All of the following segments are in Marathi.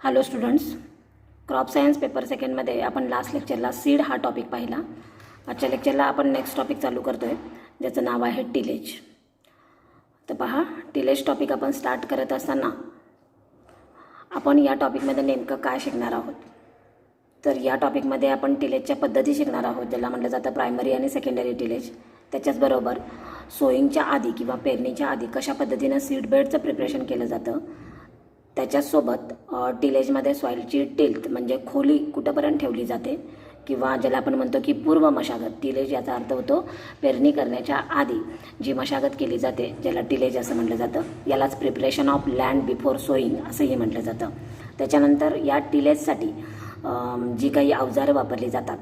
Hello students, crop science paper सेकंडमध्ये आपण लास्ट लेक्चरला सीड हा टॉपिक पाहिला. आजच्या लेक्चरला आपण नेक्स्ट टॉपिक चालू करतो आहे, ज्याचं नाव आहे टिलेज. तर पहा, टिलेज टॉपिक आपण स्टार्ट करत असताना आपण या टॉपिकमध्ये नेमकं काय शिकणार आहोत. तर या टॉपिकमध्ये आपण टिलेजच्या पद्धती शिकणार आहोत, ज्याला म्हटलं जातं प्रायमरी आणि सेकंडरी टिलेज. त्याच्याचबरोबर सोईंगच्या आधी किंवा पेरणीच्या आधी कशा पद्धतीनं सीड बेडचं प्रिपरेशन केलं जातं, त्याच्यासोबत टिलेजमध्ये सॉईलची टिल्थ म्हणजे खोली कुठंपर्यंत ठेवली जाते, किंवा ज्याला आपण म्हणतो की पूर्व मशागत. टिलेज याचा अर्थ होतो पेरणी करण्याच्या आधी जी मशागत केली जाते, ज्याला टिलेज असं म्हटलं जातं. यालाच preparation of land before sowing असंही म्हटलं जातं. त्याच्यानंतर या टिलेजसाठी जी काही अवजारं वापरली जातात,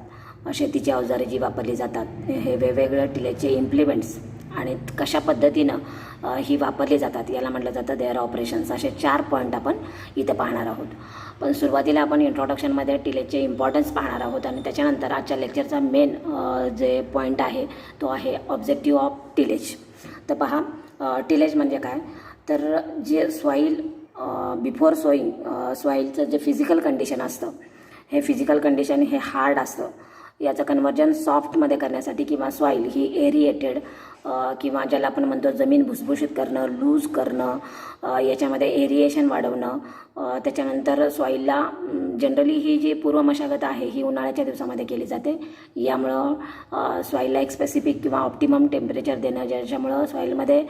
शेतीची अवजारे जी वापरली जातात, हे वेगवेगळ्या टिलेजचे इम्प्लिमेंट्स आणि कशा पद्धतीनं ही वापरली जातात, याला म्हटलं जातं देअर ऑपरेशन्स. असे 4 पॉईंट आपण इथं पाहणार आहोत. पण सुरुवातीला आपण इंट्रोडक्शनमध्ये टिलेजचे इम्पॉर्टन्स पाहणार आहोत, आणि त्याच्यानंतर आजच्या लेक्चरचा मेन जे पॉईंट आहे तो आहे ऑब्जेक्टिव्ह ऑफ टिलेज. तर पहा, टिलेज म्हणजे काय, तर जे सॉईल बिफोर सोईंग, सॉईलचं जे फिजिकल कंडिशन असतं, हे फिजिकल कंडिशन हे हार्ड असतं. याचं कन्वर्जन सॉफ्टमध्ये करण्यासाठी, किंवा सॉईल ही एरिएटेड किंवा ज्याला आपण म्हणतो जमीन भुसभुशीत करणं, लूज करणं, याच्यामध्ये एरिएशन वाढवणं. त्याच्यानंतर सॉईलला जनरली ही जी पूर्व मशागत आहे ही उन्हाळ्याच्या दिवसामध्ये केली जाते. यामुळं सॉईलला एक स्पेसिफिक किंवा ऑप्टिमम टेम्परेचर देणं, ज्याच्यामुळं सॉईलमध्ये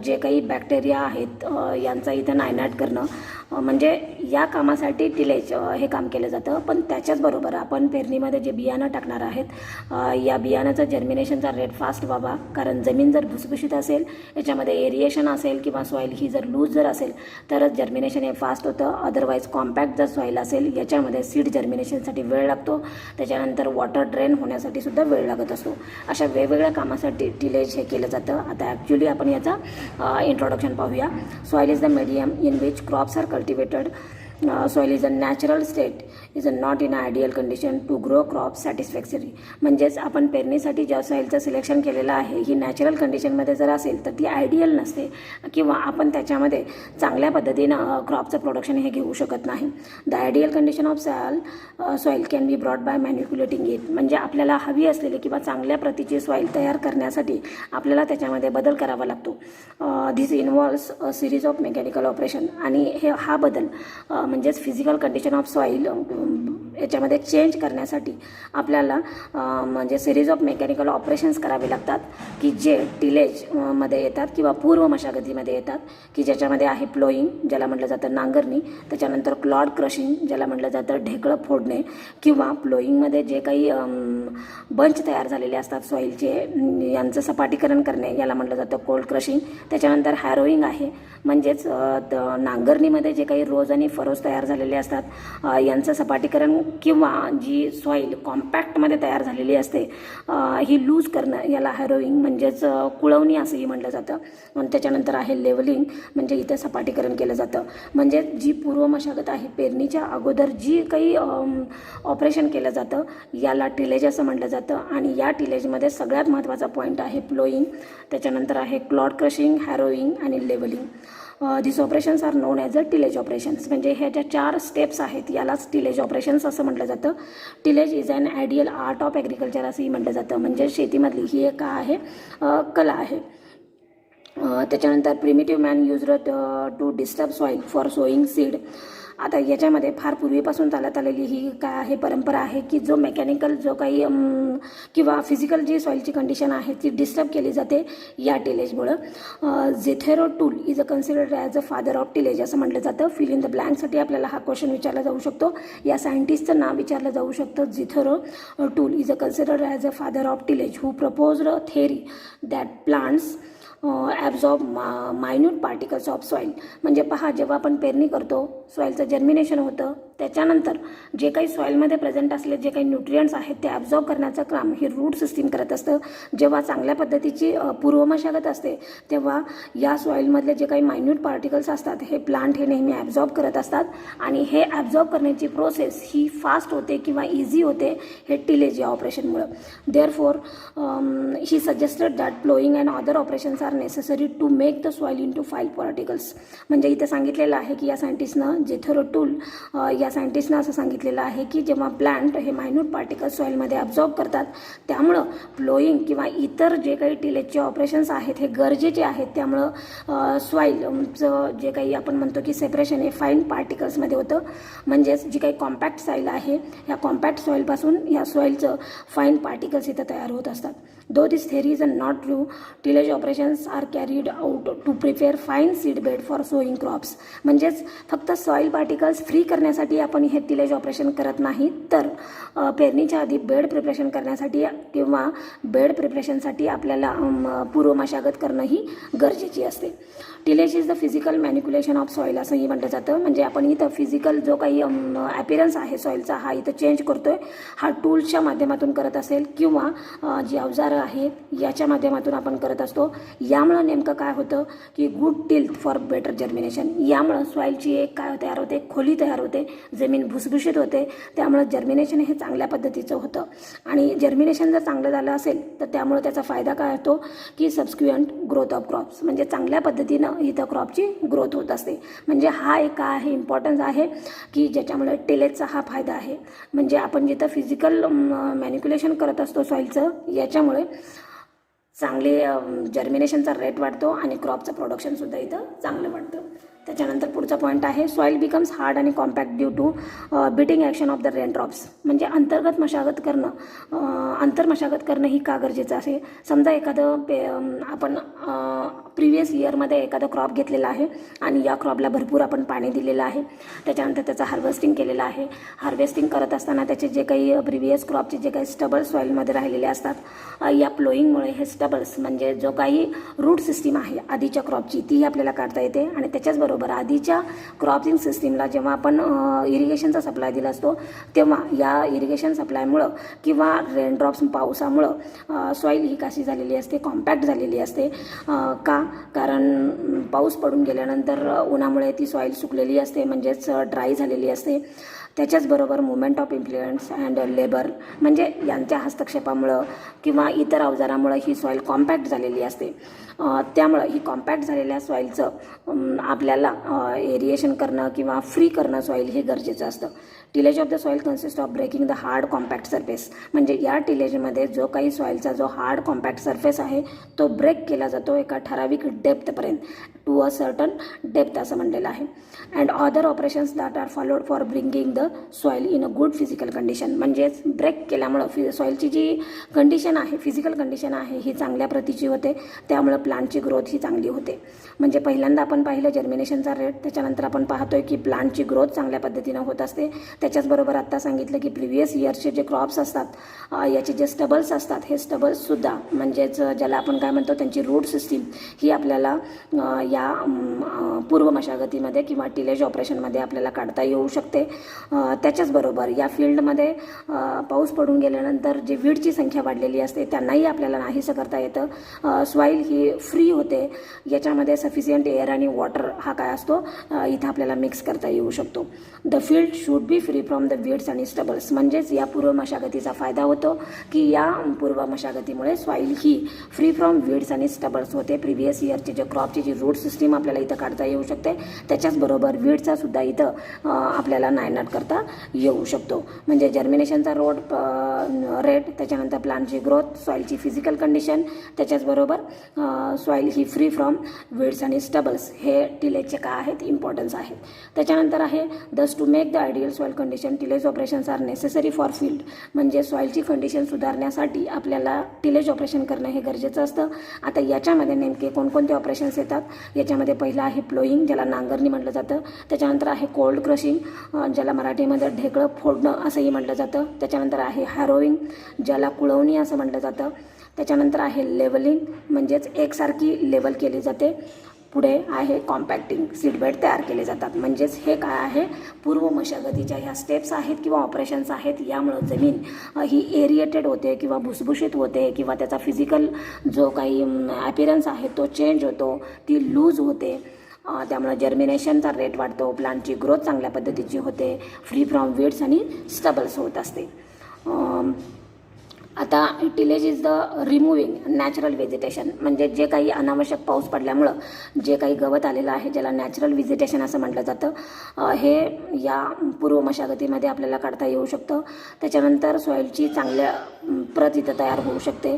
जे काही बॅक्टेरिया आहेत यांचा इथं नायनाट करणं, म्हणजे या कामासाठी टिलेज हे काम केलं जातं. पण त्याच्याचबरोबर आपण पेरणीमध्ये जे बियाणं टाकणार आहेत, या बियाणाचं जर्मिनेशनचा रेट फास्ट व्हावा, कारण जमीन जर भुसभुशीत असेल, याच्यामध्ये एरिएशन असेल किंवा सॉईल ही जर लूज जर असेल तरच जर्मिनेशन हे फास्ट होतं. अदरवाईज कॉम्पॅक्ट जर सॉईल असेल, याच्यामध्ये सीड जर्मिनेशनसाठी वेळ लागतो. त्याच्यानंतर वॉटर ड्रेन होण्यासाठी सुद्धा वेळ लागत असतो. अशा वेगवेगळ्या कामासाठी टिलेज हे केलं जातं. आता ॲक्च्युली आपण याचा इंट्रोडक्शन पाहूया. Soil is the medium in which crops are cultivated. Soil is a natural state, is a not in a ideal condition to grow crop satisfactory. म्हणजेच आपण पेरणीसाठी ज्या सॉईलचं सिलेक्शन केलेलं आहे, ही नॅचरल कंडिशनमध्ये जर असेल तर ती आयडियल नसते, किंवा आपण त्याच्यामध्ये चांगल्या पद्धतीनं क्रॉपचं प्रोडक्शन हे घेऊ शकत नाही. The ideal condition of soil can be brought by manipulating it. म्हणजे आपल्याला हवी असलेली किंवा चांगल्या प्रतीची सॉईल तयार करण्यासाठी आपल्याला त्याच्यामध्ये बदल करावा लागतो. This involves a series of mechanical operation. आणि हा बदल म्हणजेच फिजिकल कंडिशन ऑफ सॉईल याच्यामध्ये चेंज करण्यासाठी आपल्याला म्हणजे सिरीज ऑफ मेकॅनिकल ऑपरेशन्स करावे लागतात, की जे टिलेजमध्ये येतात किंवा पूर्व मशागतीमध्ये येतात, की ज्याच्यामध्ये आहे प्लोईंग, ज्याला म्हटलं जातं नांगरणी. त्याच्यानंतर क्लॉड क्रशिंग, ज्याला म्हटलं जातं ढेकळं फोडणे, किंवा प्लोईंगमध्ये जे काही बंच तयार झालेले असतात सॉईलचे, यांचं सपाटीकरण करणे, याला म्हटलं जातं कोल्ड क्रशिंग. त्याच्यानंतर हॅरोईंग आहे, म्हणजेच नांगरणीमध्ये जे काही रोज आणि फरोज तयार झालेले असतात यांचं सपाटीकरण, किंवा जी सॉईल कॉम्पॅक्टमध्ये तयार झालेली असते ही लूज करणं, याला हॅरोईंग म्हणजेच कुळवणी असंही म्हटलं जातं. आणि त्याच्यानंतर आहे लेवलिंग, म्हणजे इथं सपाटीकरण केलं जातं. म्हणजे जी पूर्व मशागत आहे, पेरणीच्या अगोदर जी काही ऑपरेशन केलं जातं, याला टिलेज असं म्हटलं जातं. आणि या टिलेजमध्ये सगळ्यात महत्त्वाचा पॉईंट आहे प्लोईंग. त्याच्यानंतर आहे क्लॉड क्रशिंग, हॅरोईंग आणि levelling. This operations are known as a tillage operations. म्हणजे ह्या ज्या 4 स्टेप्स आहेत यालाच टिलेज ऑपरेशन्स असं म्हटलं जातं. Tillage is an ideal art of agriculture असंही म्हटलं जातं. म्हणजे शेतीमधली ही एक काय आहे, कला आहे. त्याच्यानंतर primitive man used to disturb soil for sowing seed. आता याच्यामध्ये फार पूर्वीपासून चालत आलेली ही काय आहे, परंपरा आहे, की जो मेकॅनिकल जो काही किंवा फिजिकल जी सॉईलची कंडिशन आहे ती डिस्टर्ब केली जाते या टिलेजमुळं. Jethro Tull is a considered as a father of tillage असं म्हटलं जातं. फिल इन द ब्लँकसाठी आपल्याला हा क्वेश्चन विचारला जाऊ शकतो. या सायंटिस्टचं नाव विचारलं जाऊ शकतं. Jethro Tull is a considered as a father of tillage who proposed a theory that plants absorb minute particles of soil. म्हणजे पहा, जेव्हा आपण पेरणी करतो, सॉईलचं जर्मिनेशन होतं, त्याच्यानंतर जे काही सॉईलमध्ये प्रेझेंट असले जे काही न्यूट्रियंट्स आहेत ते ॲब्झॉर्ब करण्याचं काम ही रूट सिस्टीम करत असतं. जेव्हा चांगल्या पद्धतीची पूर्व मशागत असते, तेव्हा या सॉईलमधले जे काही मायन्यूट पार्टिकल्स असतात हे प्लांट हे नेहमी ॲब्झॉर्ब करत असतात. आणि हे ॲब्झॉर्ब करण्याची प्रोसेस ही फास्ट होते किंवा इझी होते हे टिलेज या ऑपरेशनमुळं. Therefore he suggested that ploughing and other operations are necessary to make the soil into fine particles. म्हणजे इथं सांगितलेलं आहे की या सायंटिस्टनं जेथरो टूल या सायंटिस्टनं असं सांगितलेलं आहे की जेव्हा प्लांट हे मायन्यूट पार्टिकल्स सॉईलमध्ये ॲब्झॉर्ब करतात, त्यामुळं प्लोईंग किंवा इतर जे काही टिलेजचे ऑपरेशन्स आहेत हे गरजेचे आहेत. त्यामुळं सॉईलचं जे काही आपण म्हणतो की सेपरेशन हे फाईन पार्टिकल्समध्ये होतं. म्हणजेच जी काही कॉम्पॅक्ट सॉईल आहे, ह्या कॉम्पॅक्ट सॉईलपासून ह्या सॉईलचं फाईन पार्टिकल्स इथं तयार होत असतात. Though this theory is not true, tillage operations are carried out to prepare fine seed bed for sowing crops. म्हणजेच फक्त सॉईल पार्टिकल्स फ्री करण्यासाठी आपण हे टिलेज ऑपरेशन करत नाही, तर पेरणीच्या आधी बेड प्रिपरेशन करण्यासाठी किंवा बेड प्रिपरेशनसाठी आपल्याला पूर्व मशागत करणं ही गरजेची असते. Tillage is the physical manipulation of soil असंही म्हटलं जातं. म्हणजे आपण इथं फिजिकल जो काही ॲपिरन्स आहे सॉईलचा हा इथं चेंज करतोय. हा टूल्सच्या माध्यमातून करत असेल किंवा जी अवजारं आहेत याच्या माध्यमातून आपण करत असतो. यामुळं नेमकं काय होतं की good tilth for better germination. यामुळं सॉईलची एक काय तयार होते, खोली तयार होते, जमीन भुसभुशीत होते. त्यामुळं जर्मिनेशन हे चांगल्या पद्धतीचं होतं. आणि जर्मिनेशन जर चांगलं झालं असेल तर त्यामुळं त्याचा फायदा काय होतो की सबस्क्युएंट ग्रोथ ऑफ क्रॉप्स, म्हणजे चांगल्या पद्धतीनं इथं क्रॉपची ग्रोथ होत असते. म्हणजे हा एक काय आहे, इम्पॉर्टन्स आहे की ज्याच्यामुळे टिलेजचा हा फायदा आहे. म्हणजे आपण जिथं फिजिकल मॅनिक्युलेशन करत असतो सॉईलचं, याच्यामुळे चांगले जर्मिनेशनचा रेट वाढतो आणि क्रॉपचं प्रोडक्शनसुद्धा इथं चांगलं वाढतं. त्याच्यानंतर पुढचा पॉईंट आहे सॉईल बिकम्स हार्ड आणि compact due to beating action of the rain drops. म्हणजे अंतर्गत मशागत करणं, आंतरमशागत करणं ही का गरजेचं आहे. समजा एखादं आपण प्रिव्हियस इयरमध्ये एखादा क्रॉप घेतलेला आहे आणि या क्रॉपला भरपूर आपण पाणी दिलेलं आहे. त्याच्यानंतर त्याचं हार्वेस्टिंग केलेलं आहे. हार्वेस्टिंग करत असताना त्याचे जे काही प्रिव्हियस क्रॉपचे जे काही स्टबल्स सॉईलमध्ये राहिलेले असतात, या प्लोईंगमुळे हे स्टबल्स म्हणजे जो काही रूट सिस्टीम आहे आधीच्या क्रॉपची तीही आपल्याला काढता येते. आणि त्याच्याचबरोबर आधीच्या क्रॉपिंग सिस्टीमला जेव्हा आपण इरिगेशनचा सप्लाय दिला असतो, तेव्हा या इरिगेशन सप्लायमुळं किंवा रेनड्रॉप्स पावसामुळं सॉईल ही कशी झालेली असते, कॉम्पॅक्ट झालेली असते. का? कारण पाऊस पडून गेल्यानंतर उन्हामुळे ती सॉईल सुकलेली असते, म्हणजेच ड्राय झालेली असते. त्याच्याचबरोबर movement of influence and labour म्हणजे यांच्या हस्तक्षेपामुळं किंवा इतर अवजारामुळं ही सॉईल कॉम्पॅक्ट झालेली असते. त्यामुळं ही कॉम्पॅक्ट झालेल्या सॉईलचं आपल्याला एरिएशन करणं किंवा फ्री करणं सॉईल हे गरजेचं असतं. Tillage of the soil consist of breaking the hard compact surface. म्हणजे या टिलेजमध्ये जो काही सॉईलचा जो हार्ड कॉम्पॅक्ट सरफेस आहे तो ब्रेक केला जातो एका ठराविक डेप्थपर्यंत, टू अ सर्टन डेप्थ असं म्हणलेलं आहे. And other operations that are followed for bringing the soil in a good physical condition. म्हणजेच ब्रेक केल्यामुळं सॉईलची जी कंडिशन आहे, फिजिकल कंडिशन आहे ही चांगल्या प्रतीची होते. त्यामुळं प्लांटची ग्रोथ ही चांगली होते. म्हणजे पहिल्यांदा आपण पाहिलं जर्मिनेशनचा रेट, त्याच्यानंतर आपण पाहतोय की प्लांटची ग्रोथ चांगल्या पद्धतीनं होत असते. त्याच्याचबरोबर आत्ता सांगितलं की प्रिव्हियस इयरचे जे क्रॉप्स असतात, याचे जे स्टबल्स असतात, हे स्टबल्ससुद्धा म्हणजेच ज्याला आपण काय म्हणतो त्यांची रूट सिस्टीम ही आपल्याला या पूर्व मशागतीमध्ये किंवा टिलेज ऑपरेशनमध्ये आपल्याला काढता येऊ शकते. त्याच्याचबरोबर या फील्डमध्ये पाऊस पडून गेल्यानंतर जे वीडची संख्या वाढलेली असते त्यांनाही आपल्याला नाहीसं करता येतं. सॉईल ही फ्री होते. याच्यामध्ये सफिशियंट एअर आणि वॉटर हा काय असतो इथं आपल्याला मिक्स करता येऊ शकतो. The field should be free from the weeds आणि स्टबल्स. म्हणजेच या पूर्व मशागतीचा फायदा होतो की या पूर्व मशागतीमुळे सॉईल ही फ्री फ्रॉम वीड्स आणि स्टबल्स होते. प्रिव्हियस इयरची जे क्रॉपची जी रूट सिस्टीम आपल्याला इथं काढता येऊ शकते, त्याच्याचबरोबर वीडचा सुद्धा इथं आपल्याला नायनाट करता येऊ शकतो. म्हणजे जर्मिनेशनचा रेट, त्याच्यानंतर प्लांटची ग्रोथ, सॉईलची फिजिकल कंडिशन, त्याच्याचबरोबर सॉईल ही फ्री फ्रॉम वीड्स आणि स्टबल्स हे टिलेजचे काय आहेत, इम्पॉर्टन्स आहेत. त्याच्यानंतर आहे thus to make the ideal soil condition tillage operations are necessary for field. म्हणजे सॉईलची कंडिशन सुधारण्यासाठी आपल्याला टिलेज ऑपरेशन करणं हे गरजेचं असतं. आता याच्यामध्ये नेमके कोणकोणते ऑपरेशन्स येतात, याच्यामध्ये पहिलं आहे प्लोईंग, ज्याला नांगरणी म्हटलं जातं. त्याच्यानंतर आहे कोल्ड क्रशिंग, ज्याला मराठीमध्ये ढेकळं फोडणं असंही म्हटलं जातं. त्याच्यानंतर आहे हॅरोविंग, ज्याला कुळवणी असं म्हटलं जातं. त्याच्यानंतर आहे लेवलिंग, म्हणजेच एकसारखी लेवल केली जाते. पुढे आहे कॉम्पॅक्टिंग, सीडबेड तयार केले जातात. म्हणजेच हे काय आहे, पूर्व मशागतीच्या ह्या स्टेप्स आहेत किंवा ऑपरेशन्स आहेत. यामुळं जमीन ही एरिएटेड होते किंवा भुसभुशीत होते किंवा त्याचा फिजिकल जो काही ॲपिरन्स आहे तो चेंज होतो, ती लूज होते. त्यामुळे जर्मिनेशनचा रेट वाढतो, प्लांटची ग्रोथ चांगल्या पद्धतीची होते, फ्री फ्रॉम वीड्स आणि स्टबल्स होत असते. आता tillage is the removing natural vegetation, म्हणजे जे काही अनावश्यक पाऊस पडल्यामुळं जे काही गवत आलेलं आहे ज्याला नॅचरल व्हेजिटेशन असं म्हटलं जातं, हे या पूर्व मशागतीमध्ये आपल्याला काढता येऊ शकतं. त्याच्यानंतर सॉईलची चांगल्या प्रत इथं तयार होऊ शकते.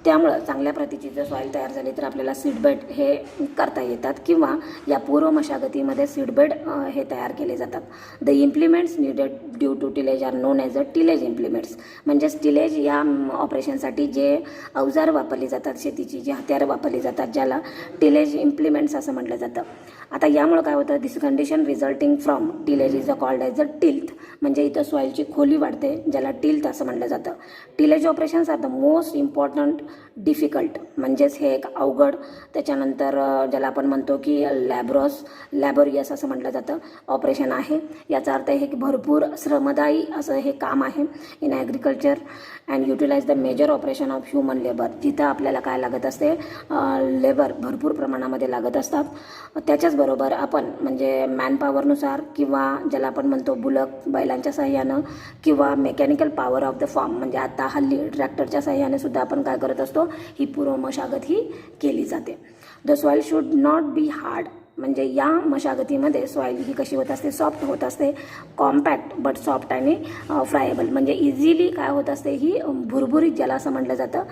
त्यामुळं चांगल्या प्रतीची जर सॉईल तयार झाली तर आपल्याला सीडबेड हे करता येतात, किंवा या पूर्व मशागतीमध्ये सीडबेड हे तयार केले जातात. The implements needed due to tillage are known as a tillage implements, म्हणजेच टिलेज या ऑपरेशनसाठी जे अवजार वापरली जातात, शेतीची जी हत्यारं वापरली जातात, ज्याला टिलेज इम्प्लिमेंट्स असं म्हटलं जातं. आता यामुळे काय होतं, this condition resulting from tillage is a called as a tilth, म्हणजे इथं सॉईलची खोली वाढते ज्याला टिल्थ असं म्हटलं जातं. Tillage operations are the most important difficult, म्हणजेच हे एक अवघड, त्याच्यानंतर ज्याला आपण म्हणतो की लॅबोरियस असं म्हटलं जातं ऑपरेशन आहे. याचा अर्थ हे की भरपूर श्रमदायी असं हे काम आहे in agriculture and utilise the major operation of human labour, जिथं आपल्याला काय लागत असते, लेबर भरपूर प्रमाणामध्ये लागत असतात. त्याच्याचबरोबर आपण म्हणजे मॅनपॉवरनुसार, किंवा ज्याला आपण म्हणतो बुलक बैलांच्या साह्यानं, किंवा mechanical power of the farm, म्हणजे आता हल्ली ट्रॅक्टरच्या साह्याने सुद्धा आपण काय करत असतो, ही पूर्व मशागत ही केली जाते. The soil should not be hard, म्हणजे या मशागतीमध्ये सॉईल ही कशी होत असते, सॉफ्ट होत असते, कॉम्पॅक्ट बट सॉफ्ट आणि फ्रायबल, म्हणजे इझिली काय होत असते, ही भुरभुरीत ज्याला असं म्हटलं जातं,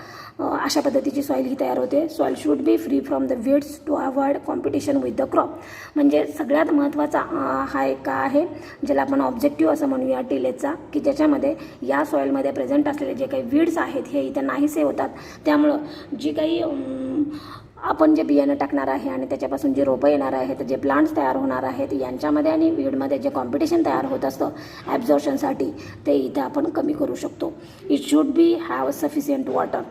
अशा पद्धतीची सॉईल ही तयार होते. Soil should be free from the weeds to avoid competition with the crop, म्हणजे सगळ्यात महत्त्वाचा हा एक काय आहे ज्याला आपण ऑब्जेक्टिव्ह असं म्हणूया टिलेजचा, की ज्याच्यामध्ये या सॉईलमध्ये प्रेझेंट असलेले जे काही वीड्स आहेत हे इथं नाहीसे होतात. त्यामुळं जी काही आपण जे बियाणं टाकणार आहे आणि त्याच्यापासून जे रोपं येणार आहेत, जे प्लांट्स तयार होणार आहेत, यांच्यामध्ये आणि वीडमध्ये जे कॉम्पिटिशन तयार होत असतं ॲब्झॉर्प्शनसाठी, ते इथं आपण कमी करू शकतो. It should be have sufficient water,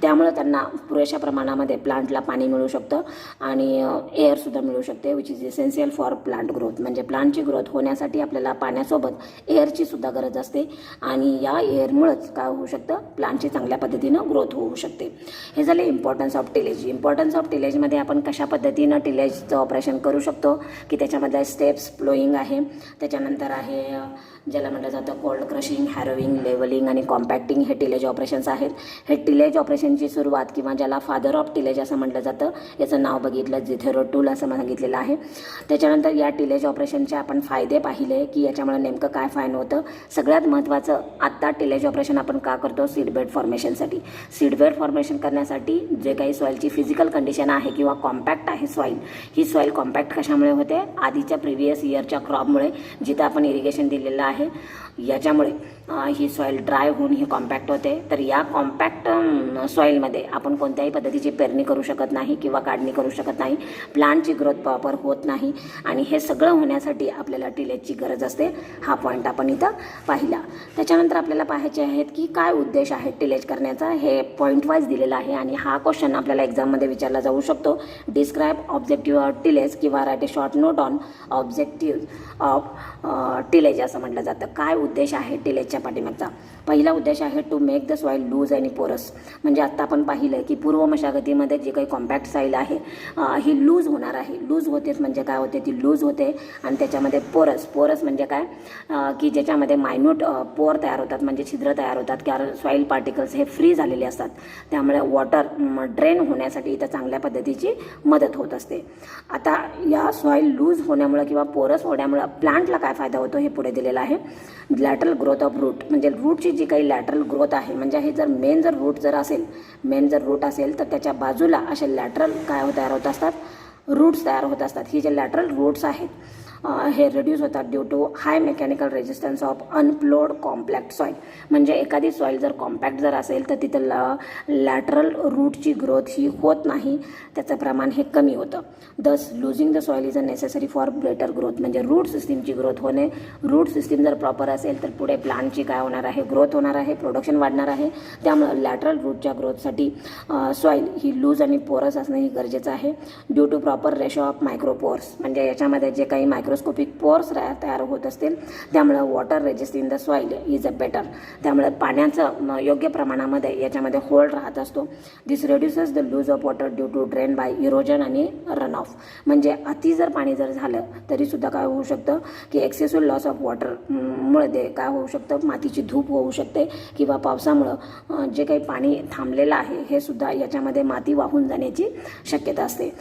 त्यामुळे त्यांना पुरेशा प्रमाणामध्ये प्लांटला पाणी मिळू शकतं आणि एअरसुद्धा मिळू शकते, which is essential for plant growth, म्हणजे प्लांटची ग्रोथ होण्यासाठी आपल्याला पाण्यासोबत एअरची सुद्धा गरज असते, आणि या एअरमुळंच काय होऊ शकतं, प्लांटची चांगल्या पद्धतीनं ग्रोथ होऊ शकते. हे झाले importance of tillage. Importance of टिलेजमध्ये आपण कशा पद्धतीनं टिलेजचं ऑपरेशन करू शकतो, की त्याच्यामध्ये स्टेप्स फ्लोईंग आहे, त्याच्यानंतर आहे ज्याला म्हटलं जातं कोल्ड क्रशिंग, हॅरोविंग, लेवलिंग आणि कॉम्पॅक्टिंग, हे टिलेज ऑपरेशन्स आहेत. हे टिलेज ऑपरेशनची सुरुवात, किंवा ज्याला फादर ऑफ टिलेज असं म्हटलं जातं, याचं नाव बघितलं झेथेरो टूल असं सांगितलेलं आहे. त्याच्यानंतर या टिलेज ऑपरेशनचे आपण फायदे पाहिले, की याच्यामुळे नेमकं काय फायदा होतं. सगळ्यात महत्त्वाचं, आत्ता टिलेज ऑपरेशन आपण का करतो, सीडबेड फॉर्मेशनसाठी. सीडबेड फॉर्मेशन करण्यासाठी जे काही सॉईलची फिजिकल कंडिशन आहे किंवा कॉम्पॅक्ट आहे सॉईल, ही सॉईल कॉम्पॅक्ट कशामुळे होते, आधीच्या प्रिव्हियस इयरच्या क्रॉपमुळे, जिथं आपण इरिगेशन दिलेलं आहे याच्यामुळे ही सॉईल ड्राय होऊन ही कॉम्पॅक्ट होते. तर या कॉम्पॅक्ट सॉईलमध्ये आपण कोणत्याही पद्धतीची पेरणी करू शकत नाही किंवा काढणी करू शकत नाही, प्लांटची ग्रोथ प्रॉपर होत नाही, आणि हे सगळं होण्यासाठी आपल्याला टिलेजची गरज असते. हा पॉईंट आपण इथं पाहिला. त्याच्यानंतर आपल्याला पाहायचे आहेत की काय उद्देश आहे टिलेज करण्याचा, हे पॉईंट वाईज दिलेला आहे, आणि हा क्वेश्चन आपल्याला एक्झाममध्ये विचारला जाऊ शकतो. डिस्क्राईब ऑब्जेक्टिव्ह ऑफ टिलेज किंवा write a short note on objective of tillage असं म्हटलं जातं. काय उद्देश आहे टिलेजच्या पाठीमागचा. पहिला उद्देश आहे to make the soil loose आणि पोरस, म्हणजे आत्ता आपण पाहिलं की पूर्व मशागतीमध्ये जी काही कॉम्पॅक्ट सॉईल आहे ही लूज होणार आहे. लूज होतेच म्हणजे काय होते, ती लूज होते, आणि त्याच्यामध्ये पोरस म्हणजे काय, की ज्याच्यामध्ये मायन्यूट पोर तयार होतात, म्हणजे छिद्र तयार होतात, कारण सॉईल पार्टिकल्स हे फ्री झालेले असतात, त्यामुळे वॉटर ड्रेन होण्यासाठी इथं चांगल्या पद्धतीची मदत होत असते. आता या सॉईल लूज होण्यामुळे किंवा पोरस होण्यामुळे प्लांटला काय फायदा होतो हे पुढे दिलेलं आहे. लॅटरल ग्रोथ ऑफ रूट, म्हणजे रूटची जी काही लॅटरल ग्रोथ आहे, म्हणजे हे जर मेन जर रूट असेल तर त्याच्या बाजूला असे लॅटरल काय तयार होत असतात, रूट्स तयार होत असतात. ही जे लॅटरल रूट्स आहेत हे रिड्यूस होतात due to high mechanical resistance of unploughed compact soil, म्हणजे एखादी सॉईल जर कॉम्पॅक्ट जर असेल तर तिथं लॅटरल रूटची ग्रोथ ही होत नाही, त्याचं प्रमाण हे कमी होतं. दस losing the soil is a necessary for better growth, म्हणजे रूट सिस्टीमची ग्रोथ होणे, रूट सिस्टीम जर प्रॉपर असेल तर पुढे प्लांटची काय होणार आहे, ग्रोथ होणार आहे, प्रोडक्शन वाढणार आहे. त्यामुळं लॅटरल रूटच्या ग्रोथसाठी सॉईल ही लूज आणि पोरस असणं ही गरजेचं आहे. Due to proper ratio of micropores, म्हणजे याच्यामध्ये जे काही मायक्रोस्कोपिक पोर्स तयार होत असतील, त्यामुळे water resist in the soil is a better. त्यामुळे पाण्याचं योग्य प्रमाणामध्ये याच्यामध्ये होल्ड राहत असतो. This reduces the loss of water due to drain by erosion आणि रन ऑफ. म्हणजे अति जर पाणी जर झालं तरीसुद्धा काय होऊ शकतं की एक्सेसिव्ह लॉस ऑफ वॉटरमुळे ते काय होऊ शकतं, मातीची धूप होऊ शकते किंवा पावसामुळं जे काही पाणी थांबलेलं आहे हे सुद्धा याच्यामध्ये माती वाहून जाण्याची शक्यता असते.